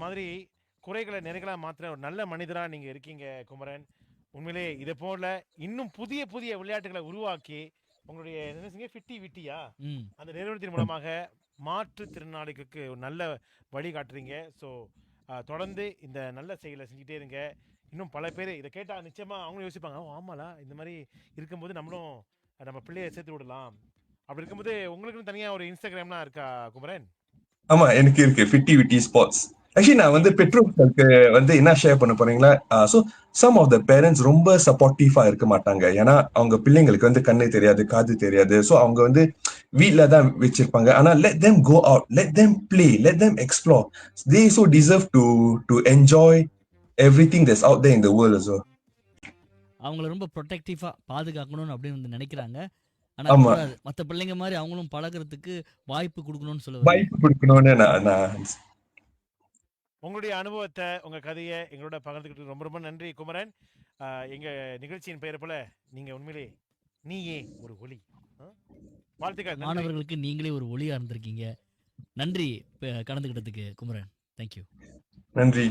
மாதிரி குறைகளை நிறைகளா மாத்திர ஒரு நல்ல மனிதரா நீங்க இருக்கீங்க குமரன். உண்மையிலே இதை போல இன்னும் புதிய புதிய விளையாட்டுகளை உருவாக்கி உங்களுடைய என்ன சொன்னீங்க, ஃபிட்டி விட்டியா ம். அந்த நிறுவனத்தின் மூலமாக மாற்றுத்திறனாளிகளுக்கு ஒரு நல்ல வழி காட்டுறீங்க. ஸோ தொடர்ந்து இந்த நல்ல செயலை செஞ்சுட்டே இருங்க. இன்னும் பல பேர் இதை கேட்டா நிச்சயமா அவங்களும் யோசிப்பாங்க, "ஓ, ஆமாலா இந்த மாதிரி இருக்கும்போது நம்மளும் நம்ம பிள்ளைய சேர்த்து விடலாம்." அப்படி இருக்கும்போது உங்களுக்குன்னு தனியா ஒரு இன்ஸ்டாகிராம்லாம் இருக்கா குமரன்? ஆமா, எனக்கு இருக்கு ஃபிட்டி விட்டி ஸ்பாட்ஸ். ஆக்சுவலி நான் வந்து பெற்றோர்களுக்கு வந்து என்ன ஷேர் பண்ண போறீங்களா? So some of the parents ரொம்ப சப்போர்ட்டிவா இருக்க மாட்டாங்க. ஏன்னா அவங்க பிள்ளைங்களுக்கு வந்து கண்ணு தெரியாது, காது தெரியாது. ஸோ அவங்க வந்து வீட்ல தான் வச்சிருப்பாங்க. ஆனா let them go out, let them play, let them explore. They so deserve to enjoy everything that's out there in the world as well. அவங்கள ரொம்ப புரொடெக்டிவா பாதுகாக்கணும்னு அப்படின்னு வந்து நினைக்கிறாங்க. ஆனா ஆமா, கூடாது. மத்த பிள்ளைங்க மாரி அவங்களும் பழகுறதுக்கு வாய்ப்பு குடுக்கணும்னு சொல்ல வர்றீங்க. வாய்ப்பு கொடுக்கணும்னு நான் உங்களுடைய அனுபவத்தை உங்க கதையை எங்களோட பகிர்ந்துக்கிட்டு ரொம்ப ரொம்ப நன்றி குமரன். எங்க நிகழ்ச்சியின் பெயரை போல நீங்க உண்மையிலே நீயே ஒரு ஒளி. ஆ? வாழ்த்துக்கள், நன்றி. மாணவர்களுக்கு நீங்களே ஒரு ஒளியா இருந்திருக்கீங்க. நன்றி கலந்துக்கிட்டதுக்கு குமரன். Thank you. நன்றி.